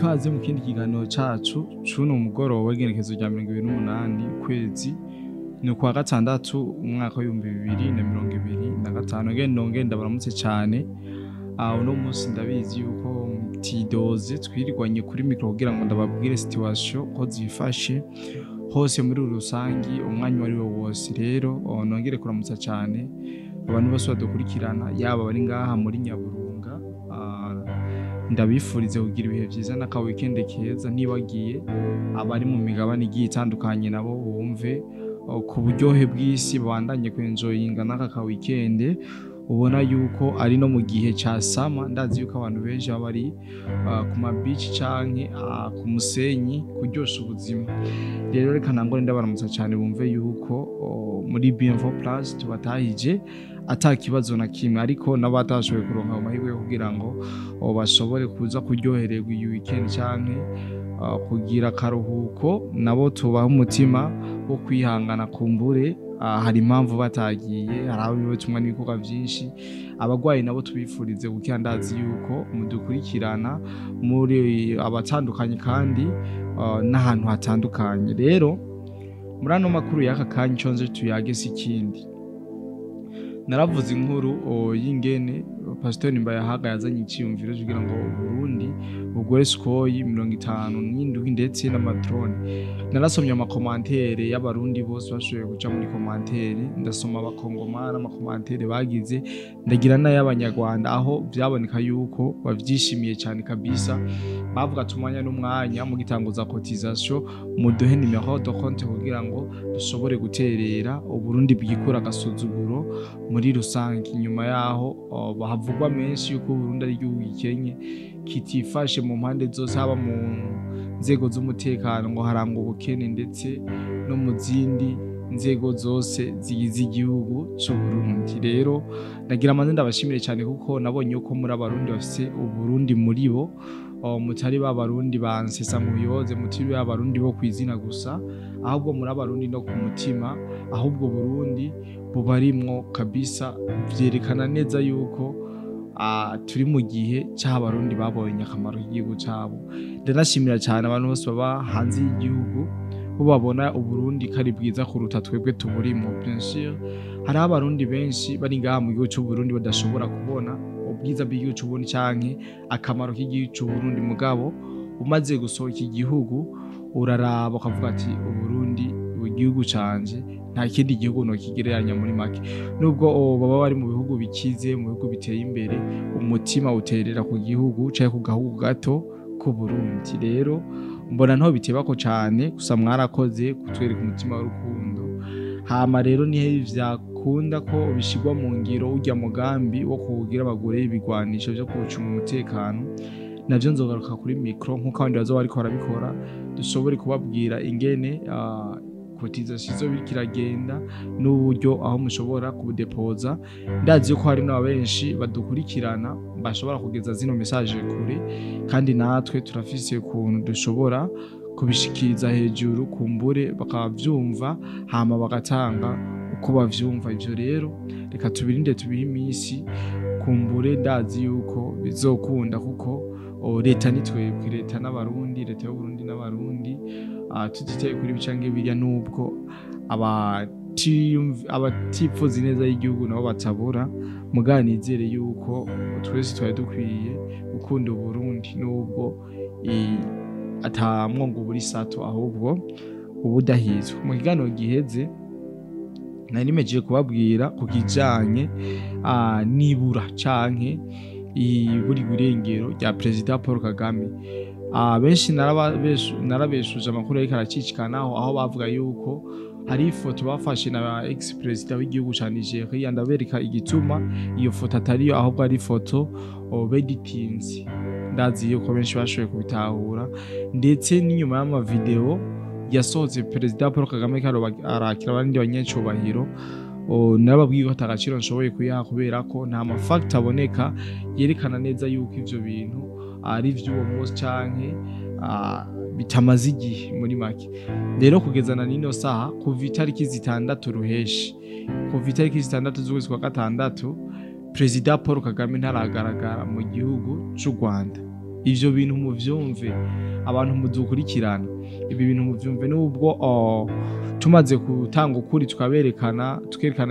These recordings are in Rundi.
ikaze mu kindi kiganiro cacu cuno mugoroba w'igenekezo rya 28 kwezi ni kwa gatandatu umwaka wa 2025 ngenda baramutse cyane. Uno munsi ndabizi yuko tidoze twirirwanye kuri mikro kugira ngo ndababwire situation ko zifashe hose muri rusangi umwanya wari wose. Rero nongere kuramutsa cyane abantu bose badukurikirana, yaba bari ngaha muri Nyaburunga, ndabifurize kugira ibihe byiza n'aka weekend keza. Ntibagiye abari mu migabane igiye itandukanye nabo bumve ku buryohe bw'isi bandanye kwenjoyinga n'aka weekend. Ubona yuko ari no mu gihe ca sama, ndazi yuko abantu benshi bari ku ma beach canke ku musenyi kuryosha ubuzima. Rero reka nangore ndabaramutsa cyane bumve yuko muri Bienvo Plus tubatahije atakibazo na kimwe, ariko nabatashoboye kuronka amahirwe kugira ngo bashobore kuza kuryohererwa iyi weekend canke kugira karuhuko, nabo tubaha umutima wo kwihangana kumbure. Hari impamvu batagiye, hari abo bibatumwa n'ibikorwa byinshi. Abagwayi nabo tubifurize gukira, ndazi yuko mudukurikirana muri abatandukanye kandi n'ahantu hatandukanye. Rero muri ano makuru y'aka kanya conze tuyage sikindi, naravuze inkuru y'ingene Pastor Nimbayahaga yazanye icyumviro kugira ngo Burundi bugore skoyi 57 ndetse n'amatrone. Narasomye amakomantere y'abarundi bose bashoboye guca muri komantere, ndasoma abakongomana amakomantere bagize, ndagira n'ay'abanyarwanda aho byaboneka yuko bavyishimiye cyane kabisa. Bavuga tumanya n'umwanya mu gitanguza cotisation muduhe numero de compte kugira ngo dushobore guterera Uburundi bwikura agasuzuguro muri rusange. Nyuma yaho bahavugwa menshi yuko Burundi ari igihugu gikenye kitifashe mu mpande zose, haba mu nzego z'umutekano ngo haranga ubukene, ndetse no mu zindi nzego zose zigize igihugu cy'u Burundi. Rero nagira amande ndabashimire cyane kuko nabonye uko muri abarundi bafise Uburundi muri bo, mutari b'abarundi bansesa mu biyoze, mutari b'abarundi bo kwizina gusa, ahubwo muri abarundi no ku mutima, ahubwo Burundi bubarimwo kabisa. Vyerekana neza yuko turi mu gihe cy'abarundi babonye akamaro k'igihugu cyabo. Ndanashimira cyane abantu bose baba hanze y'igihugu bo babona Uburundi kari bwiza kuruta twebwe tuburimo. Bien sûr hari abarundi benshi bari ngaha mu gihugu cy'u Burundi badashobora kubona ubwiza bw'igihugu cy'u Burundi canke akamaro k'igihugu cy'u Burundi, mugabo umaze gusohoka igihugu uraraba ukavuga ati Uburundi igihugu canje nta kindi gihugu no kigereranya muri make. Nubwo baba bari mu bihugu bikize, mu bihugu biteye imbere, umutima uterera ku gihugu cyangwa ku gahugu gato ku Burundi. Rero mbona nto bitebako cyane, gusa mwarakoze kutwereka umutima w'urukundo. Hama rero nihe vyakunda ko bishigwa mu ngiro urya mugambi wo kugira abagore ibigwanisho byo kucunga umutekano. Navyo nzogaruka kuri micro nkuko abandi bazo bariko barabikora, dushobore kubabwira ingene cotisation zo bikiragenda n'uburyo aho mushobora kubudepoza. Ndazi ko hari n'abenshi badukurikirana bashobora kugeza zino message kure, kandi natwe turafise ukuntu dushobora kubishikiriza hejuru kumbure bakavyumva hama bagatanga uko bavyumva. Ivyo rero reka tubirinde tubihe imisi, kumbure ndazi yuko bizokunda kuko leta ni twebwe, leta n'abarundi, leta y'u Burundi n'abarundi tutiteye kuri bicange birya, nubwo abatifuza neza y'igihugu nabo batabura. Muganizere yuko twese twari dukwiye gukunda Uburundi, nubwo atamwongo buri sato ahubwo ubudahizwe. Mu kiganiro giheze nari nimeje kubabwira ku kijanye nibura canke buri burengero rya President Paul Kagame. Benshi narabeshuje amakuru ariko aracicikanaho, aho bavuga yuko hari ifoto bafashe na ex-president w'igihugu ca Nigeria. Ndabereka igituma iyo foto atariyo, ahubwo ari ifoto beditinze. Ndazi yuko benshi bashoboye kubitahura, ndetse n'inyuma y'ama video yasohotse President Paul Kagame arakira abandi banyecubahiro. Narababwiye ko atagaciro nshoboye kuyaha kubera ko nta mafakta aboneka yerekana neza yuko ivyo bintu ari vy'uwo munsi canke bitamaze igihe muri make. Rero kugezana nino saha kuva itariki 6 ruheshi, kuva itariki 6 z'ukwezi kwa 6, President Paul Kagame ntaragaragara mu gihugu cy'u Rwanda. ivyo bintu muvyumve, abantu mudukurikirana ibi bintu muvyumve, nubwo tumaze gutanga ukuri tukerekana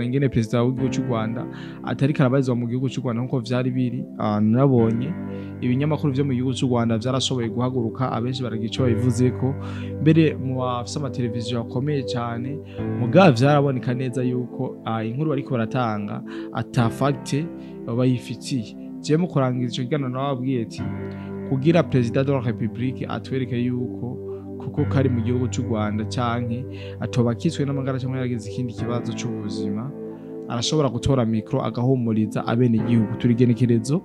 ingene perezida w'igihugu cy'u Rwanda atari karabazwa mu gihugu cy'u Rwanda nkuko vyari biri. Nabonye ibinyamakuru vyo mu gihugu cy'u Rwanda vyarashoboye guhaguruka, abenshi baragico bivuze ko mbere mu bafise amateleviziyo akomeye cyane, mugabo vyaraboneka neza yuko inkuru bariko baratanga ata fact bayifitiye. Je mu kurangiza ico kiganiro nababwiye ati kugira perezida de la République atwereke yuko kuko kari mu gihugu cy'u Rwanda canke atoba kiswe n'amagara cyangwa yaragize ikindi kibazo cy'ubuzima, arashobora gutora mikro agahumuriza abene igihugu. Turigenekerezo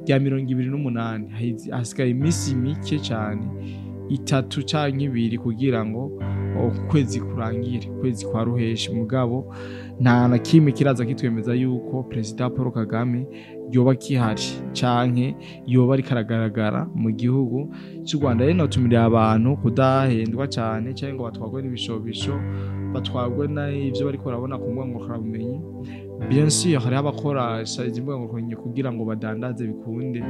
rya 28 hasigaye iminsi mike cyane, 3 canke 2 kugira ngo ukwezi kurangire, ukwezi kwa ruheshi. Mugabo nta na kimwe kiraza kitwemeza yuko perezida Paul Kagame yoba kihari canke yoba ari karagaragara mu gihugu cy'u Rwanda. Rero tumirira abantu kudahendwa cyane cyangwa ngo batwagwe n'ibishobisho, batwagwe n'ivyo bariko barabona ku mbuga ngurukanabumenyi. Bien sûr hari abakora imbuga ngurukanabumenyi kugira ngo badandaze bikunde,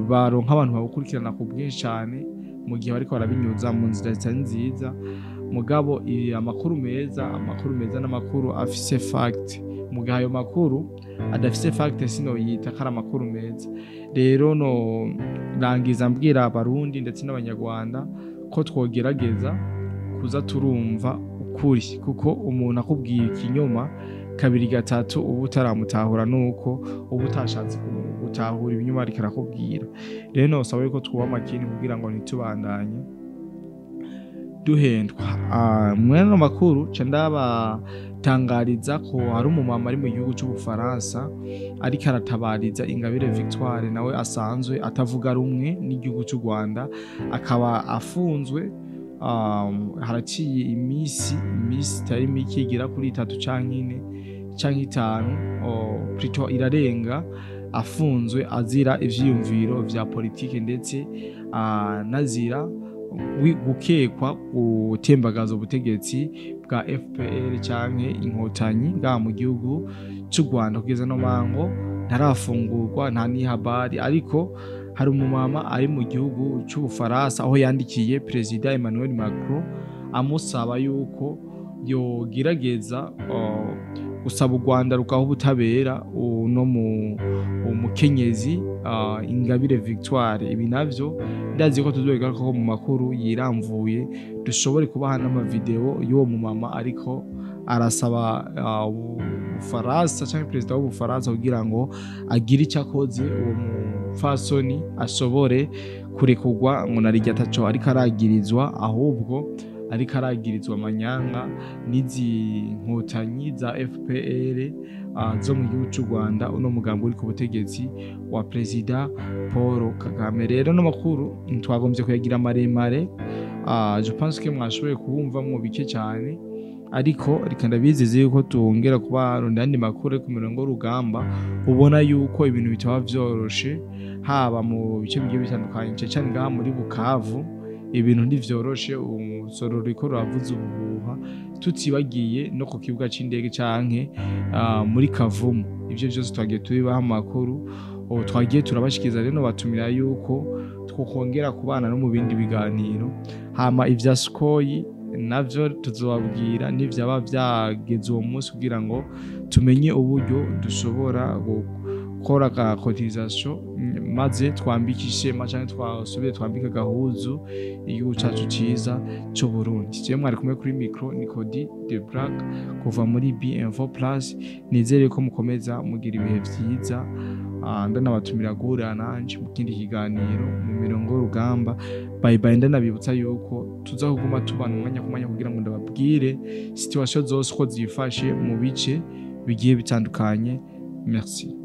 baronka abantu babukurikirana ku bwinshi cyane mu gihe bariko barabinyuza mu nzira zitari nziza. Mugabo amakuru meza n'amakuru afise fact, mugihe ayo makuru adafise fact sino yita kara amakuru meza. Rero no rangiza mbwira abarundi ndetse n'abanyarwanda ko twogerageza kuza turumva ukuri, kuko umuntu akubwiye ikinyoma kabiri gatatu ubu utaramutahura nuko ubu utashatse gutahura ibinyoma ariko arakubwira. Rero no sawe ko twuba makini kugira ngo ntitubandanye duhendwa. Mwene makuru cendabatangariza ko hari umumama ari mu gihugu cy'Ubufaransa ariko aratabariza Ingabire Victoire, nawe asanzwe atavuga rumwe n'igihugu cy'u Rwanda, akaba afunzwe. Haraciye imisi itari mike igera kuri 3 canke 4 canke 5 plutôt irarenga, afunzwe azira ivyiyumviro vya politike ndetse nazira gukekwa gutembagaza ubutegetsi bwa FPR canke inkotanyi bwa mu gihugu cy'u Rwanda. Kugeza no mango ntarafungurwa, nta ni habari, ariko hari umumama ari mu gihugu cy'Ubufaransa aho yandikiye Perezida Emmanuel Macron amusaba yuko yogerageza gusaba u Rwanda rukaho ubutabera no mu mukenyezi Ingabire Victoire. Ibi navyo ndazi ko tuzogaruka ko mu makuru yiramvuye, dushobore kubaha n'amavideo y'uwo mumama ariko arasaba Ubufaransa cyangwa perezida w'Ubufaransa kugira ngo agire icyo akoze uwo mufasoni ashobore kurekurwa, ngo narijya ataco ariko aragirizwa, ahubwo ariko aragirizwa amanyanga n'izi nkotanyi za FPR zo mu gihugu cy'u Rwanda, uno mugambo uri ku butegetsi wa Perezida Paul Kagame. Rero no makuru ntitwagombye kuyagira maremare, je pense que mwashoboye kubumva mu bike cyane, ariko reka ndabizeze yuko tuongera kuba rondandi makuru ku mirongo rugamba, ubona yuko ibintu bitaba vyoroshe haba mu bice bigiye bitandukanye cyane ngaha muri Bukavu. Ibintu ndivyoroshe, umusoro riko ravuze ubuhuha, tutibagiye no ku kibuga c'indege canke muri Kavumu. Ivyo byose twagiye tubibaha amakuru, twagiye turabashikiza. Rero batumira yuko twokongera kubana no mu bindi biganiro, hama ivya Sukoyi navyo tuzobabwira n'ivyaba byageze uwo munsi kugira ngo tumenye uburyo dushobora gukora ka cotisation maze twambikishe canke twasubire twambika gahuzu igihugu cacu ciza cyo Burundi. Je mwari kumwe kuri micro Nicody de Black kuva muri B-Info Plus. Nizere ko mukomeza mugira ibihe vyiza, ndanabatumira guhura nanje mu kindi kiganiro mu mirongo rugamba. Bye bye. Ndanabibutsa yuko tuzahuguma tubana umwanya kumanya kugira ngo ndababwire situation zose ko zifashe mu bice bigiye bitandukanye. Merci.